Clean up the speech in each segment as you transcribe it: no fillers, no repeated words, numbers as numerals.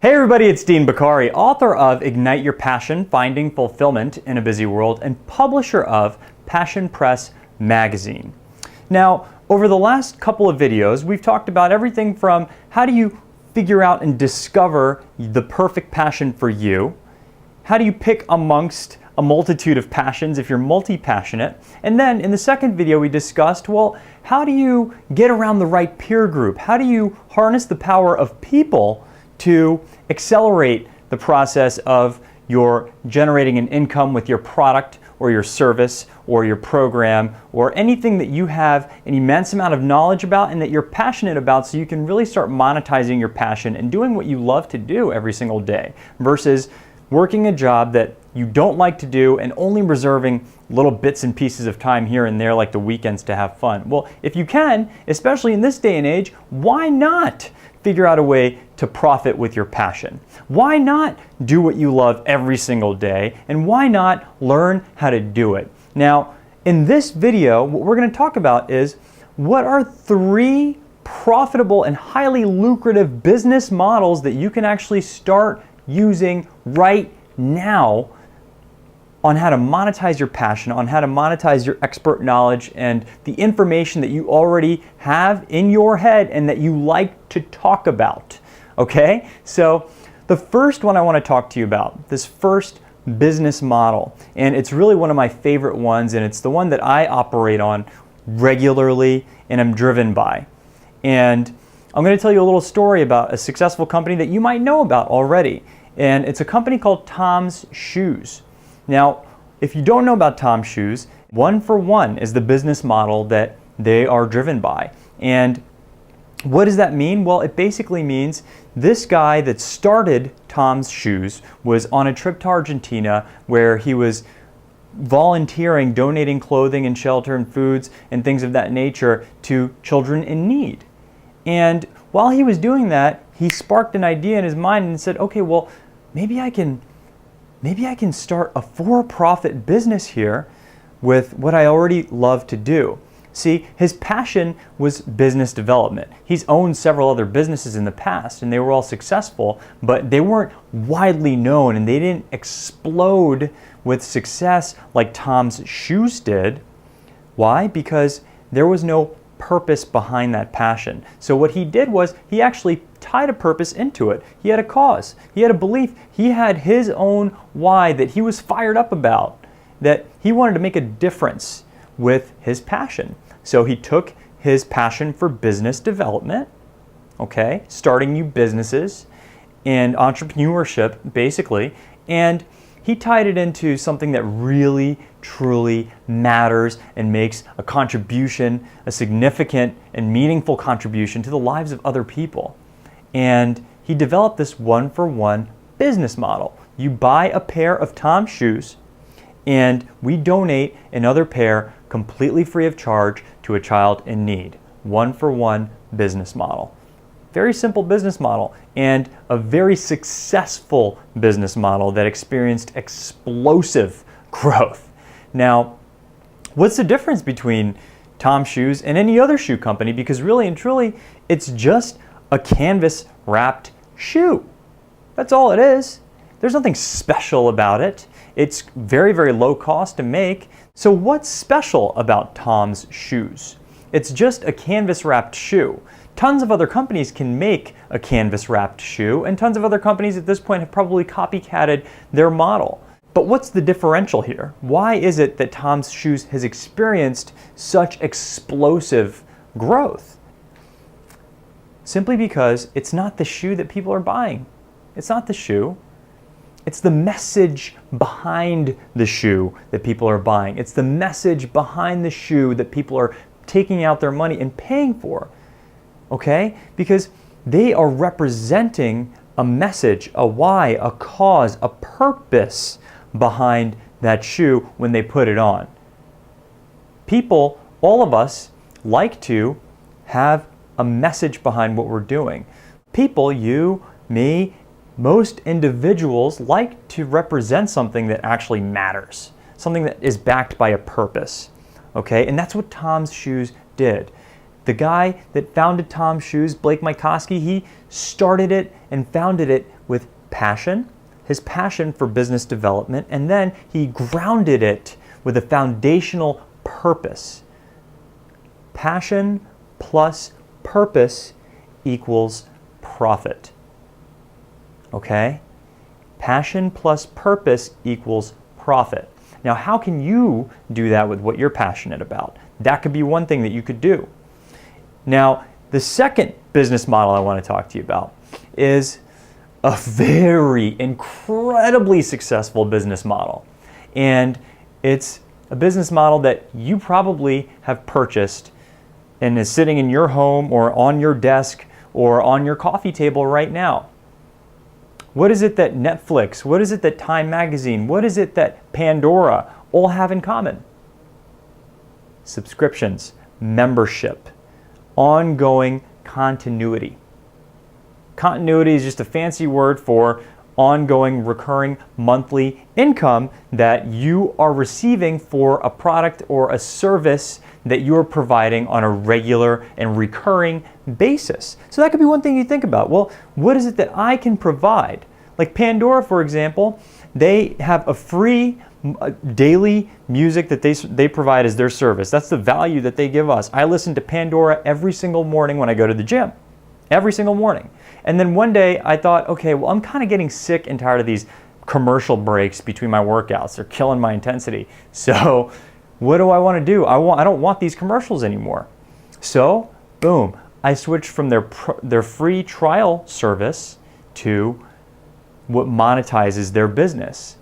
Hey everybody, it's Dean Bakari, author of Ignite Your Passion, Finding Fulfillment in a Busy World, and publisher of Passion Press Magazine. Now, over the last couple of videos, we've talked about everything from how do you figure out and discover the perfect passion for you, how do you pick amongst a multitude of passions if you're multi-passionate, and then in the second video we discussed, well, how do you get around the right peer group? How do you harness the power of people to accelerate the process of your generating an income with your product or your service or your program or anything that you have an immense amount of knowledge about and that you're passionate about, so you can really start monetizing your passion and doing what you love to do every single day versus working a job that you don't like to do and only reserving little bits and pieces of time here and there like the weekends to have fun. Well, if you can, especially in this day and age, why not figure out a way to profit with your passion? Why not do what you love every single day? And why not learn how to do it? Now, in this video, what we're going to talk about is what are 3 profitable and highly lucrative business models that you can actually start using right now on how to monetize your passion, on how to monetize your expert knowledge and the information that you already have in your head and that you like to talk about. Okay? So the first one I want to talk to you about, this first business model, and it's really one of my favorite ones, and it's the one that I operate on regularly and I'm driven by. And I'm going to tell you a little story about a successful company that you might know about already. And it's a company called Tom's Shoes. Now, if you don't know about Tom's Shoes, 1 for 1 is the business model that they are driven by. And what does that mean? Well, it basically means this guy that started Tom's Shoes was on a trip to Argentina where he was volunteering, donating clothing and shelter and foods and things of that nature to children in need. And while he was doing that, he sparked an idea in his mind and said, okay, well, maybe I can start a for-profit business here with what I already love to do. See, his passion was business development. He's owned several other businesses in the past and they were all successful, but they weren't widely known and they didn't explode with success like Tom's Shoes did. Why? Because there was no purpose behind that passion. So what he did was he actually tied a purpose into it. He had a cause. He had a belief. He had his own why that he was fired up about, that he wanted to make a difference with his passion. So he took his passion for business development, okay, starting new businesses and entrepreneurship basically, and he tied it into something that really, truly matters and makes a contribution, a significant and meaningful contribution to the lives of other people. And he developed this 1 for 1 business model. You buy a pair of Tom's Shoes and we donate another pair completely free of charge to a child in need. 1 for 1 business model. Very simple business model and a very successful business model that experienced explosive growth. Now, what's the difference between Tom's Shoes and any other shoe company? Because really and truly, it's just a canvas wrapped shoe. That's all it is. There's nothing special about it. It's very, very low cost to make. So what's special about Tom's Shoes? It's just a canvas wrapped shoe. Tons of other companies can make a canvas wrapped shoe, and tons of other companies at this point have probably copycatted their model. But what's the differential here? Why is it that Tom's Shoes has experienced such explosive growth? Simply because it's not the shoe that people are buying. It's not the shoe. It's the message behind the shoe that people are buying. It's the message behind the shoe that people are taking out their money and paying for. Okay? Because they are representing a message, a why, a cause, a purpose behind that shoe when they put it on. People, all of us, like to have a message behind what we're doing. People, you, me, most individuals like to represent something that actually matters, something that is backed by a purpose. Okay? And that's what Tom's Shoes did. The guy that founded Tom's Shoes, Blake Mycoskie, he started it and founded it with passion, his passion for business development, and then he grounded it with a foundational purpose. Passion plus purpose equals profit. Okay? Passion plus purpose equals profit. Now, how can you do that with what you're passionate about? That could be one thing that you could do. Now, the second business model I want to talk to you about is a very incredibly successful business model. And it's a business model that you probably have purchased and is sitting in your home or on your desk or on your coffee table right now. What is it that Netflix, what is it that Time Magazine, what is it that Pandora all have in common? Subscriptions, membership, ongoing continuity. Continuity is just a fancy word for ongoing, recurring, monthly income that you are receiving for a product or a service that you're providing on a regular and recurring basis. So that could be one thing you think about. Well, what is it that I can provide? Like Pandora, for example, they have a free daily music that they provide as their service. That's the value that they give us. I listen to Pandora every single morning when I go to the gym. Every single morning. And then one day I thought, okay, well, I'm kind of getting sick and tired of these commercial breaks between my workouts. They're killing my intensity. So what do I want to do? I don't want these commercials anymore. So boom, I switched from their free trial service to what monetizes their business.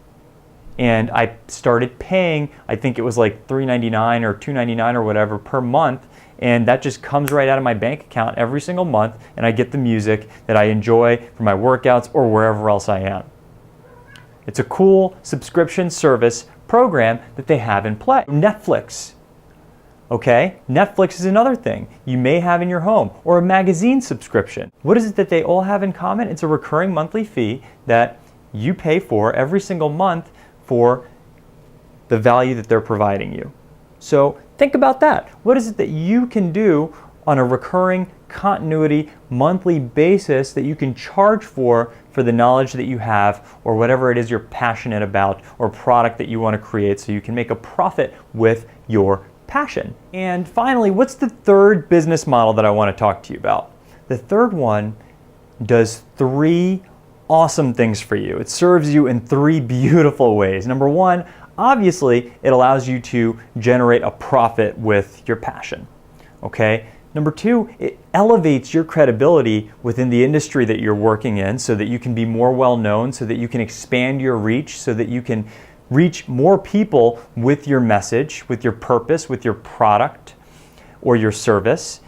And I started paying, I think it was like $3.99 or $2.99 or whatever per month. And that just comes right out of my bank account every single month, and I get the music that I enjoy for my workouts or wherever else I am. It's a cool subscription service program that they have in play. Netflix. Okay, Netflix is another thing you may have in your home, or a magazine subscription. What is it that they all have in common? It's a recurring monthly fee that you pay for every single month for the value that they're providing you. So think about that. What is it that you can do on a recurring continuity monthly basis that you can charge for the knowledge that you have or whatever it is you're passionate about or product that you want to create so you can make a profit with your passion? And finally, what's the third business model that I want to talk to you about? The third one does three awesome things for you. It serves you in three beautiful ways. Number one, obviously, it allows you to generate a profit with your passion, okay? Number two, it elevates your credibility within the industry that you're working in so that you can be more well-known, so that you can expand your reach, so that you can reach more people with your message, with your purpose, with your product or your service,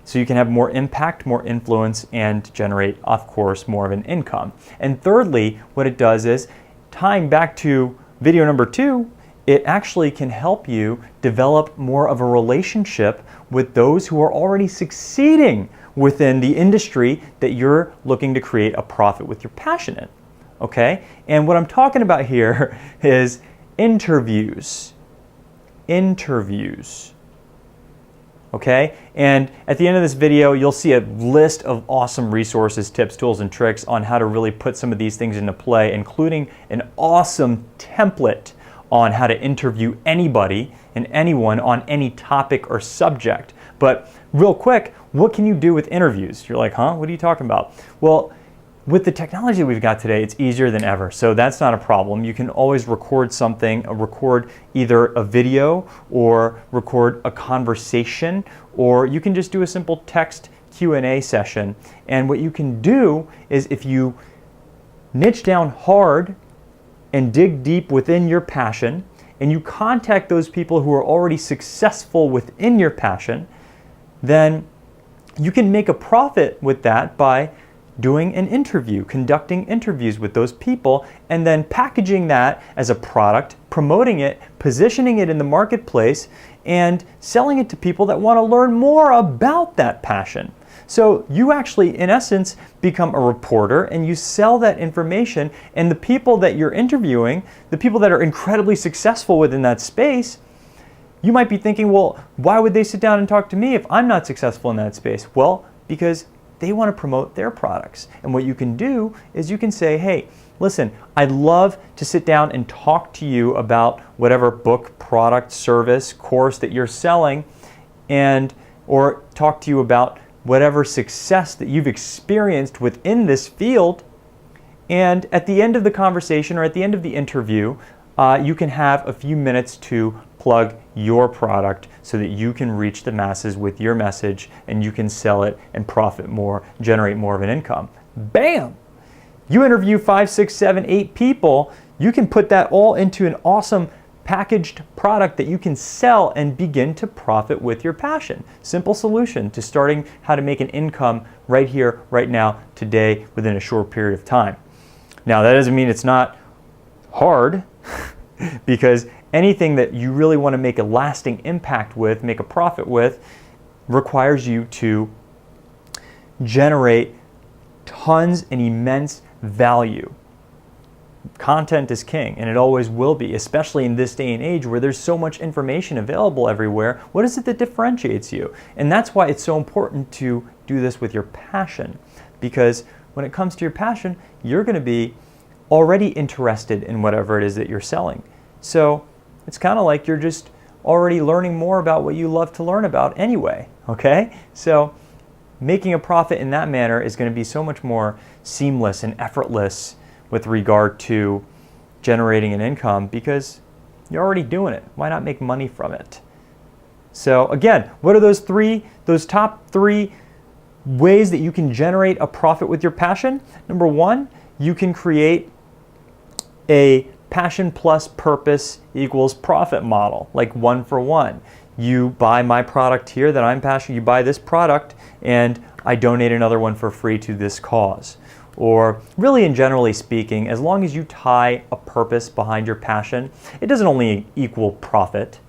so you can have more impact, more influence, and generate, of course, more of an income. And thirdly, what it does is, tying back to video number 2, it actually can help you develop more of a relationship with those who are already succeeding within the industry that you're looking to create a profit with your passion in. Okay? And what I'm talking about here is interviews. Interviews. Okay? And at the end of this video, you'll see a list of awesome resources, tips, tools, and tricks on how to really put some of these things into play, including an awesome template on how to interview anybody and anyone on any topic or subject. But real quick, what can you do with interviews? You're like, huh? What are you talking about? Well, with the technology we've got today, it's easier than ever. So that's not a problem. You can always record something, record either a video or record a conversation, or you can just do a simple text Q&A session. And what you can do is, if you niche down hard and dig deep within your passion, and you contact those people who are already successful within your passion, then you can make a profit with that by doing an interview, conducting interviews with those people, and then packaging that as a product, promoting it, positioning it in the marketplace, and selling it to people that want to learn more about that passion. So you actually, in essence, become a reporter and you sell that information, and the people that you're interviewing, the people that are incredibly successful within that space, you might be thinking, well, why would they sit down and talk to me if I'm not successful in that space? Well, because they want to promote their products. And what you can do is you can say, hey, listen, I'd love to sit down and talk to you about whatever book, product, service, course that you're selling, or talk to you about whatever success that you've experienced within this field. And at the end of the conversation or at the end of the interview, you can have a few minutes to plug your product so that you can reach the masses with your message and you can sell it and profit more, generate more of an income. Bam! You interview 5, 6, 7, 8 people, you can put that all into an awesome packaged product that you can sell and begin to profit with your passion. Simple solution to starting how to make an income right here, right now, today, within a short period of time. Now, that doesn't mean it's not hard, because anything that you really want to make a lasting impact with, make a profit with, requires you to generate tons and immense value. Content is king, and it always will be, especially in this day and age where there's so much information available everywhere. What is it that differentiates you? And that's why it's so important to do this with your passion, because when it comes to your passion, you're going to be already interested in whatever it is that you're selling. So it's kind of like you're just already learning more about what you love to learn about anyway, okay? So making a profit in that manner is going to be so much more seamless and effortless with regard to generating an income, because you're already doing it. Why not make money from it? So again, what are those top 3 ways that you can generate a profit with your passion? Number 1, you can create a passion plus purpose equals profit model, like 1 for 1. You buy my product here that I'm passionate, you buy this product, and I donate another one for free to this cause. Or really, and generally speaking, as long as you tie a purpose behind your passion, it doesn't only equal profit.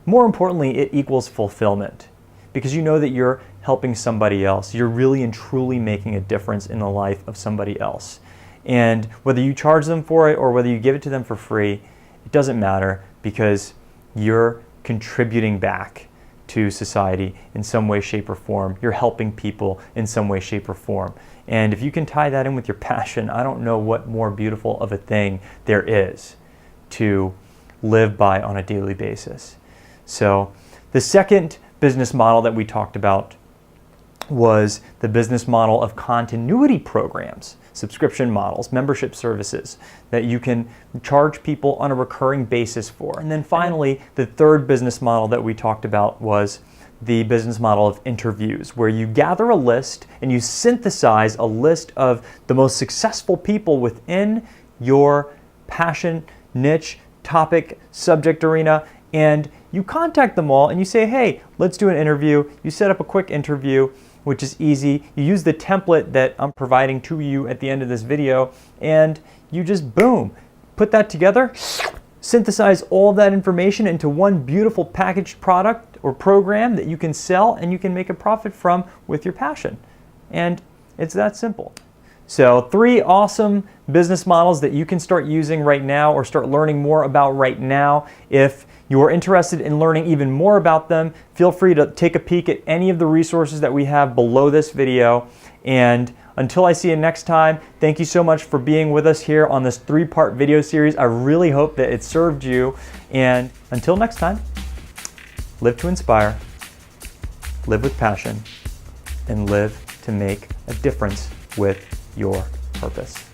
More importantly, it equals fulfillment, because you know that you're helping somebody else. You're really and truly making a difference in the life of somebody else. And whether you charge them for it or whether you give it to them for free, it doesn't matter, because you're contributing back to society in some way, shape, or form. You're helping people in some way, shape, or form. And if you can tie that in with your passion, I don't know what more beautiful of a thing there is to live by on a daily basis. So the second business model that we talked about was the business model of continuity programs, subscription models, membership services that you can charge people on a recurring basis for. And then finally, the third business model that we talked about was the business model of interviews, where you gather a list and you synthesize a list of the most successful people within your passion, niche, topic, subject arena, and you contact them all and you say, hey, let's do an interview. You set up a quick interview, which is easy. You use the template that I'm providing to you at the end of this video, and you just, boom, put that together, synthesize all of that information into one beautiful packaged product or program that you can sell and you can make a profit from with your passion. And it's that simple. So 3 awesome business models that you can start using right now or start learning more about right now. If you are interested in learning even more about them, feel free to take a peek at any of the resources that we have below this video. And until I see you next time, thank you so much for being with us here on this 3-part video series. I really hope that it served you. And until next time, live to inspire, live with passion, and live to make a difference with your purpose.